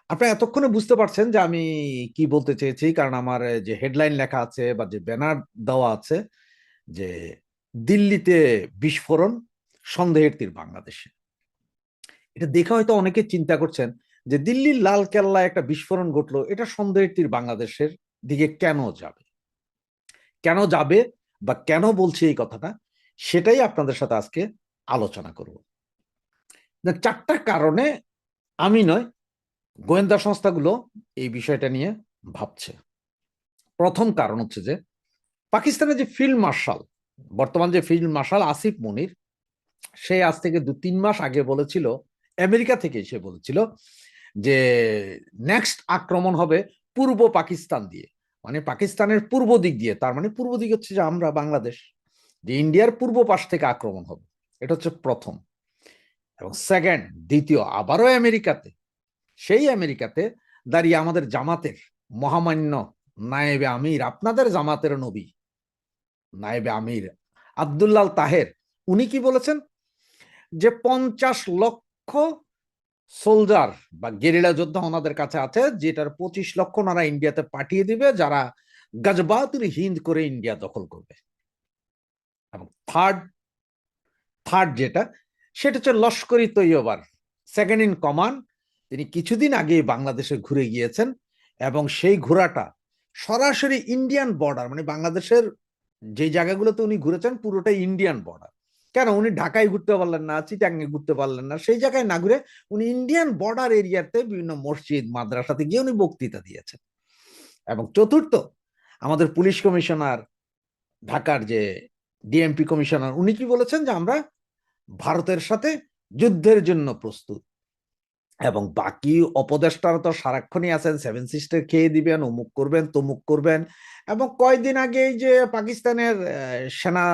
আপনি এতক্ষণে বুঝতে পারছেন যে আমি কি বলতে চেয়েছি, কারণ আমার যে হেডলাইন লেখা আছে বা যে ব্যানার দেওয়া আছে যে দিল্লিতে বিস্ফোরণ, সন্দেহের তীর বাংলাদেশে। এটা দেখে হয়তো অনেকে চিন্তা করছেন যে দিল্লির লাল কেল্লায় একটা বিস্ফোরণ ঘটলো, এটা সন্দেহের তীর বাংলাদেশের দিকে কেন যাবে, কেন যাবে বা কেন বলছি এই কথাটা, সেটাই আপনাদের সাথে আজকে আলোচনা করব। চারটা কারণে আমি নয়, গোয়েন্দা সংস্থাগুলো এই বিষয়টা নিয়ে ভাবছে। প্রথম কারণ হচ্ছে যে পাকিস্তানের যে ফিল্ড মার্শাল, বর্তমান যে ফিল্ড মার্শাল আসিফ মনির, সে আজ থেকে 2-3 মাস আগে বলেছিল, আমেরিকা থেকে সে বলেছিল যে নেক্সট আক্রমণ হবে পূর্ব পাকিস্তান দিয়ে, মানে পাকিস্তানের পূর্ব দিক দিয়ে। তার মানে পূর্ব দিক হচ্ছে যে আমরা বাংলাদেশ, যে ইন্ডিয়ার পূর্ব পাশ থেকে আক্রমণ হবে। এটা হচ্ছে প্রথম। এবং সেকেন্ড, দ্বিতীয়, আবারও আমেরিকাতে, সেই আমেরিকাতে দাঁড়িয়ে আমাদের জামাতের মহামান্য নায়েবে আমির, আপনাদের জামাতের নবী নায়েবে আমির আব্দুল্লাহ তাহের, উনি কি বলেছেন যে 50 লক্ষ সোলজার বা গেরিলা যোদ্ধা ওনাদের কাছে আছে, যেটার 25 লক্ষ ওনারা ইন্ডিয়াতে পাঠিয়ে দিবে, যারা গজবাতুল হিন্দ করে ইন্ডিয়া দখল করবে। এবং থার্ড থার্ড যেটা, সেটা হচ্ছে লস্করি তৈয়বার সেকেন্ড ইন কমান্ড, তিনি কিছুদিন আগে বাংলাদেশে ঘুরে গিয়েছেন এবং সেই ঘোরাটা সরাসরি ইন্ডিয়ান বর্ডার, মানে বাংলাদেশের যে জায়গাগুলোতে উনি ঘুরেছেন পুরোটাই ইন্ডিয়ান বর্ডার। কেন উনি ঢাকায় ঘুরতে পারলেন না, চিটাঙ্গে ঘুরতে পারলেন না, সেই জায়গায় না ঘুরে উনি ইন্ডিয়ান বর্ডার এরিয়াতে বিভিন্ন মসজিদ মাদ্রাসাতে গিয়ে উনি বক্তৃতা দিয়েছেন। এবং চতুর্থ, আমাদের পুলিশ কমিশনার, ঢাকার যে ডিএমপি কমিশনার, উনি কি বলেছেন যে আমরা ভারতের সাথে যুদ্ধের জন্য প্রস্তুত। এবং বাকি উপদেষ্টারা তো সারাক্ষণই আছেন, সেভেন সিস্টার খেয়ে দিবেন, অমুক করবেন তমুক করবেন। এবং কয়েকদিন আগে যে পাকিস্তানের সেনা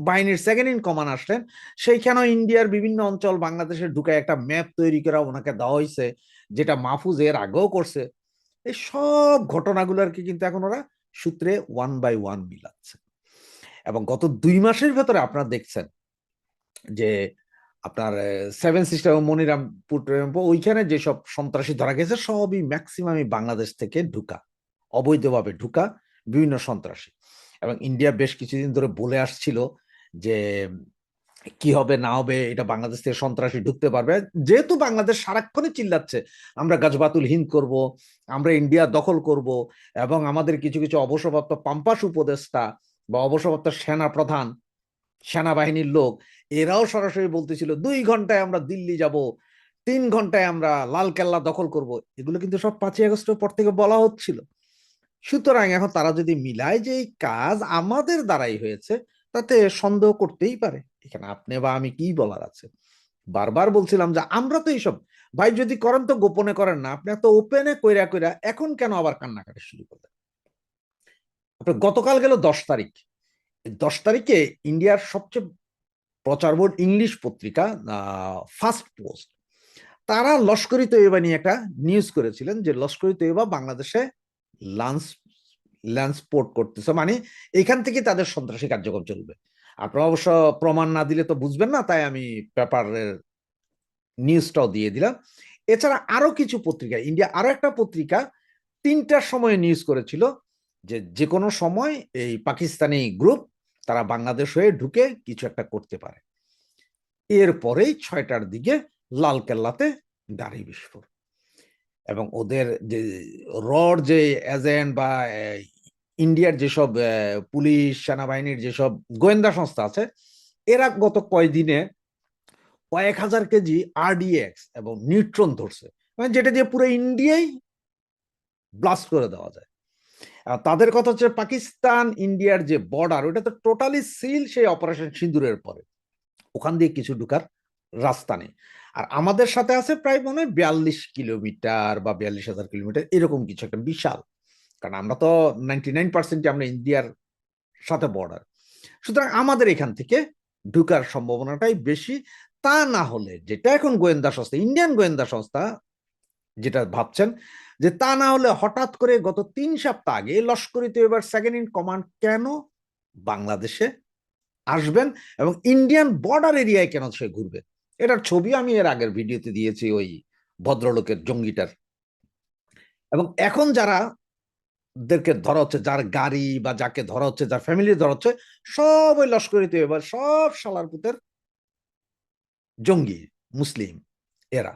বাহিনীর সেকেন্ড ইন কমান্ড আসলেন, সেইখানেও ইন্ডিয়ার বিভিন্ন অঞ্চল বাংলাদেশে ঢুকায় একটা ম্যাপ তৈরি করে ওনাকে দেওয়া হয়েছে, যেটা মাহফুজ এর আগেও করছে। এই সব ঘটনাগুলোর কি কিন্তু এখন ওরা সূত্রে ওয়ান বাই ওয়ান মিলাচ্ছে। এবং গত 2 মাসের ভেতরে আপনারা দেখছেন যে আপনার সেভেন সিস্টার ও মনিরামপুর ওইখানে যেসব সন্ত্রাসী ধরা গেছে সবই ম্যাক্সিমামই বাংলাদেশ থেকে ঢুকা, অবৈধভাবে ঢুকা বিভিন্ন সন্ত্রাসী। এবং ইন্ডিয়া বেশ কিছুদিন ধরে বলে আসছিল যে কি হবে না হবে, এটা বাংলাদেশ থেকে সন্ত্রাসী ঢুকতে পারবে, যেহেতু বাংলাদেশ সারাক্ষণই চিল্লাচ্ছে আমরা গাজবাতুল হিন্দ করব, আমরা ইন্ডিয়া দখল করব। এবং আমাদের কিছু কিছু অবসরপ্রাপ্ত পাম্পাস উপদেষ্টা বা অবসরপ্রাপ্ত সেনা প্রধান, সেনাবাহিনীর লোক, এরাও সরাসরি বলতেছিল 2 ঘন্টায় আমরা দিল্লি যাব, 3 ঘন্টায় আমরা লাল কেল্লা দখল করব। এগুলো কিন্তু সব 5ই আগস্টের পর থেকে বলা হচ্ছিল। সুতরাং এখন তারা যদি মিলায় যে এই কাজ আমাদের দ্বারাই হয়েছে, তাতে সন্দেহ করতেই পারে। এখানে আপনি বা আমি কি বলার আছে? বারবার বলছিলাম যে আমরা তো এইসব, ভাই যদি করেন তো গোপনে করেন না, আপনি তো ওপেনে কইরা কইরা এখন কেন আবার কান্নাকাটি শুরু করলেন? আপনার গতকাল গেল 10 তারিখ, 10 তারিখে ইন্ডিয়ার সবচেয়ে প্রচার বোর্ড ইংলিশ পত্রিকা ফার্স্ট পোস্ট, তারা লস্করি তৈয়বা নিয়ে একটা নিউজ করেছিলেন যে লস্করি তৈয়বা বাংলাদেশে লান্স ল্যান্সপোর্ট করতেছে, মানে এখান থেকে তাদের সন্ত্রাসী কার্যক্রম চলবে। আপনারা অবশ্য প্রমাণ না দিলে তো বুঝবেন না, তাই আমি পেপারের নিউজটাও দিয়ে দিলাম। এছাড়া আরো কিছু পত্রিকা, ইন্ডিয়া আরো একটা পত্রিকা 3টার সময় নিউজ করেছিল যে যে কোনো সময় এই পাকিস্তানি গ্রুপ তারা বাংলাদেশ হয়ে ঢুকে কিছু একটা করতে পারে। এরপরেই 6টার দিকে লালকেল্লাতে গাড়ি বিস্ফোরণ। এবং ওদের যে রড যে এজেন্ট বা ইন্ডিয়ার যেসব পুলিশ সেনাবাহিনীর যেসব গোয়েন্দা সংস্থা আছে, এরা গত কয়দিনে কয়েক হাজার কেজি আরডিএক্স এবং নিউট্রন ধরছে, মানে যেটা দিয়ে পুরো ইন্ডিয়াই ব্লাস্ট করে দেওয়া যায়। তাদের কথা হচ্ছে পাকিস্তান ইন্ডিয়ার যে বর্ডার, ওটা তো টোটালি সিল সেই অপারেশন সিঁদুরের পরে, ওখান দিয়ে কিছু ঢুকার রাস্তা নেই। আর আমাদের সাথে আছে প্রায় মনে হয় 42 কিলোমিটার বা 42,000 কিলোমিটার এরকম কিছু একটা বিশাল, কারণ আমরা তো 99% আমরা ইন্ডিয়ার সাথে বর্ডার। সুতরাং আমাদের এখান থেকে ঢুকার সম্ভাবনাটাই বেশি। তা না হলে যেটা এখন গোয়েন্দা সংস্থা, ইন্ডিয়ান গোয়েন্দা সংস্থা যেটা ভাবছেন, যে তা না হলে হঠাৎ করে গত 3 সপ্তাহ আগে লস্করি তৈয়বার সেকেন্ড ইন কমান্ড কেন বাংলাদেশে আসবেন এবং ইন্ডিয়ান বর্ডার এরিয়ায় কেন সে ঘুরবে? এটার ছবি আমি এর আগের ভিডিওতে দিয়েছি, ওই ভদ্রলোকের জঙ্গিটার এবং এখন যারা দেরকে ধরা হচ্ছে, যার গাড়ি বা যাকে ধরা হচ্ছে, যার ফ্যামিলি ধরা হচ্ছে, সব ওই লস্করি তৈয়বা, সব শালার পুতের জঙ্গি মুসলিম এরা।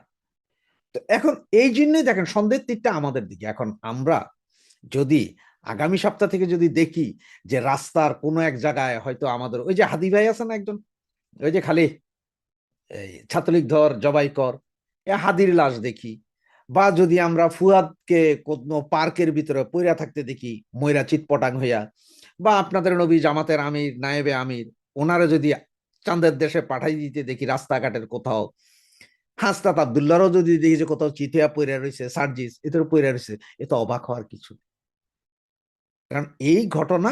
তো এখন এই জন্যই দেখেন সন্দেহের তীরটা আমাদের দিকে। এখন আমরা যদি আগামী সপ্তাহ থেকে যদি দেখি যে রাস্তার কোনো এক জায়গায় হয়তো আমাদের ওই যে হাদি ভাই আছে না একজন, ওই যে খালি এই ছাত্রলীগ ধর জবাই কর, এ হাদির লাশ দেখি, বা যদি আমরা ফুয়াদকে কোনো পার্কের ভিতরে পইরা থাকতে দেখি ময়রা চিৎপটাং হইয়া, বা আপনাদের নবী জামাতের আমির নায়েবে আমির ওনারা যদি চাঁদের দেশে পাঠাই দিতে দেখি রাস্তাঘাটের কোথাও, হাসনাত আবদুল্লাহরও যদি দেখি যে কোথাও চিঠিয়া পইরা রয়েছে, সার্জিস এদের পইরা রয়েছে, এ তো অবাক হওয়ার কিছু। কারণ এই ঘটনা,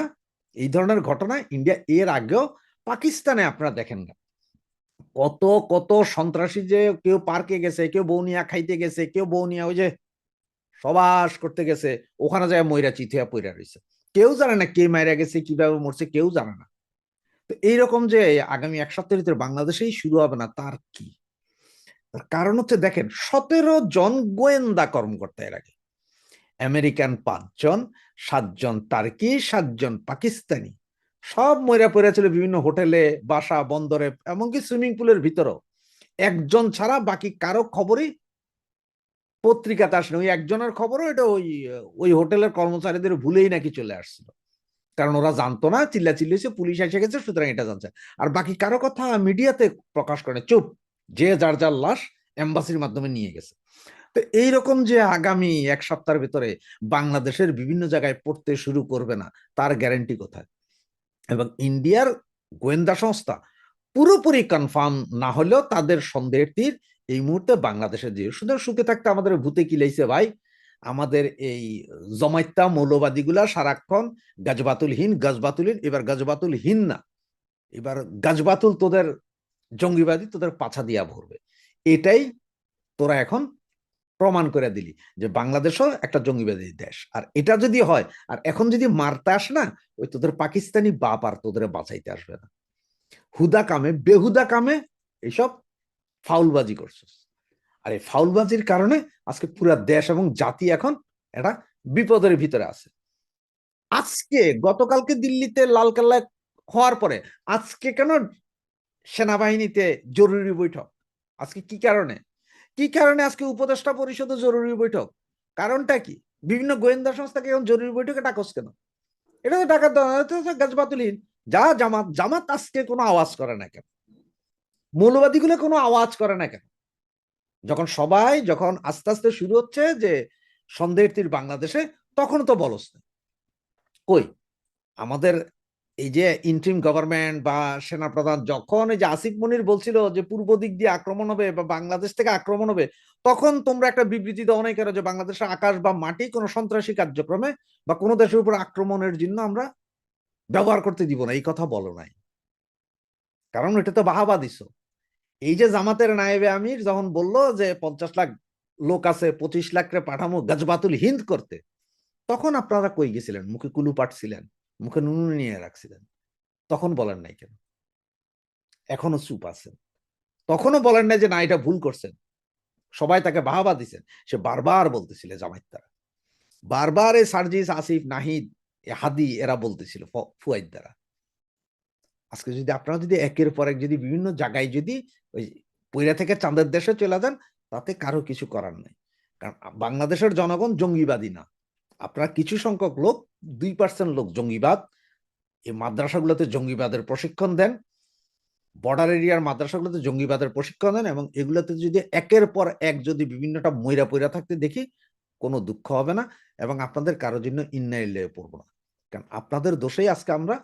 এই ধরনের ঘটনা ইন্ডিয়া এর আগেও পাকিস্তানে আপনারা দেখেন না, কত কত সন্ত্রাসী যে কেউ পার্কে গেছে, কেউ বৌনিয়া খাইতে গেছে, কেউ বৌনিয়া ওই যে সবাস করতে গেছে, ওখানে যায় ময়রা চিঠিয়া পইরা রয়েছে, কেউ জানে না কে মাইরা গেছে, কিভাবে মরছে, কেউ জানে না। তো এইরকম যে আগামী এক সপ্তাহের ভিতরে বাংলাদেশেই শুরু হবে না, তার কি কারণ হচ্ছে দেখেন 17 জন গোয়েন্দা কর্মকর্তা এর আগে, আমেরিকান 5 জন, 7 জন টার্কি, 7 জন পাকিস্তানি, সব ময়রা পড়ে ছিল বিভিন্ন হোটেলে, বাসা, বন্দরে, এমনকি সুইমিং পুলের ভিতরেও। একজন ছাড়া বাকি কারো খবরই পত্রিকাতে আসেনি। ওই একজনের খবরও এটা ওই ওই হোটেলের কর্মচারীদের ভুলেই নাকি চলে আসছিল, কারণ ওরা জানতো না, চিল্লাচিল্লি হয়েছে, পুলিশ এসে গেছে, সুতরাং এটা জানছে। আর বাকি কারো কথা মিডিয়াতে প্রকাশ করে চুপ, যে যার যার লাশ এম্বাসির মাধ্যমে নিয়ে গেছে। তো এইরকম যে আগামী এক সপ্তাহের ভিতরে বাংলাদেশের বিভিন্ন জায়গায় পড়তে শুরু করবে না, তার গ্যারান্টি কোথায়? এবং ইন্ডিয়ার গোয়েন্দা সংস্থা পুরোপুরি কনফার্ম না হলেও তাদের সন্দেহের তীর এই মুহূর্তে বাংলাদেশে দিয়ে, সুতরাং সুখে থাকতে আমাদের ভূতে কি লাইছে ভাই, আমাদের এই জমাইত্যা মৌলবাদীগুলা সারাক্ষণ গাজবাতুলহীন গাজবাতুলহীন, এবার গাজবাতুলহীন না, এবার গাজবাতুল তোদের জঙ্গিবাদী, তোদের পাছা দিয়া ভরবে। এটাই তোরা এখন প্রমাণ করে দিলি যে বাংলাদেশও একটা জঙ্গিবাদী দেশ। আর এটা যদি হয়, আর এখন যদি মারতে আস না, ওই তোদের পাকিস্তানি বাপ আর তোদের বাঁচাইতে আসবে না। হুদা কামে বেহুদা কামে এইসব ফাউলবাজি করছিস, আর এই ফাউলবাজির কারণে আজকে পুরো দেশ এবং জাতি এখন একটা বিপদের ভিতরে আছে। আজকে গতকালকে দিল্লিতে লালকেল্লায় হওয়ার পরে আজকে কেন সেনাবাহিনীতে জরুরি বৈঠক? আজকে কি কারণে, কি কারণে আজকে উপদেষ্টা পরিষদে জরুরি বৈঠক? কারণটা কি? বিভিন্ন গোয়েন্দা সংস্থাকে এখন জরুরি বৈঠকে ডাকস কেন? এটা তো ডাকার গাছবাতুলহীন। যা জামাত, জামাত আজকে কোনো আওয়াজ করে না কেন? মৌলবাদীগুলো কোনো আওয়াজ করে না কেন? যখন সবাই, যখন আস্তে আস্তে শুরু হচ্ছে যে সন্দেহের তীর বাংলাদেশে, তখন তো বলস না। কই আমাদের এই যে ইন্ট্রিম গভর্নমেন্ট বা সেনাপ্রধান যখন এই যে আসিফ মনির বলছিল যে পূর্ব দিক দিয়ে আক্রমণ হবে বা বাংলাদেশ থেকে আক্রমণ হবে, তখন তোমরা একটা বিবৃতি দাও নাই কেন যে বাংলাদেশের আকাশ বা মাটি কোনো সন্ত্রাসী কার্যক্রমে বা কোনো দেশের উপর আক্রমণের জন্য আমরা ব্যবহার করতে দিব না, এই কথা বলো নাই, কারণ এটা তো বাহাবা দিছো। এই যে জামাতের নায়েবে আমির যখন বলল যে 50 লাখ লোক আছে, 25 লাখ পাঠামো গাজবাতুল হিন্দ করতে, তখন আপনারা কই গেছিলেন? মুখে কুলু পাটছিলেন, মুখে নুনু নিয়ে রাখছিলেন, তখন বলেন নাই কেন? এখনো চুপ আছেন, তখনও বলেন নাই যে না এটা ভুল করছেন। সবাই তাকে বাহাবা দিচ্ছেন, সে বারবার বলতেছিল, জামাইত তারা বারবার এই সার্জিস, আসিফ, নাহিদ, হাদি এরা বলতেছিল ফুয়াইদ দ্বারা। আজকে যদি আপনারা যদি একের পর এক যদি বিভিন্ন জায়গায় যদি ওই পইরা থেকে চাঁদের দেশে চলে যান, তাতে কারো কিছু করার নাই। কারণ বাংলাদেশের জনগণ জঙ্গিবাদী না। আপনারা কিছু সংখ্যক লোক, 2% লোক জঙ্গিবাদ, এই মাদ্রাসাগুলোতে জঙ্গিবাদের প্রশিক্ষণ দেন, বর্ডার এরিয়ার মাদ্রাসাগুলোতে জঙ্গিবাদের প্রশিক্ষণ দেন, এবং এগুলোতে যদি একের পর এক যদি বিভিন্নটা মইরা পইরা থাকতে দেখি, কোনো দুঃখ হবে না, এবং আপনাদের কারোর জন্য ইন্নাইলে পড়বো না। কারণ আপনাদের দোষেই আজকে আমরা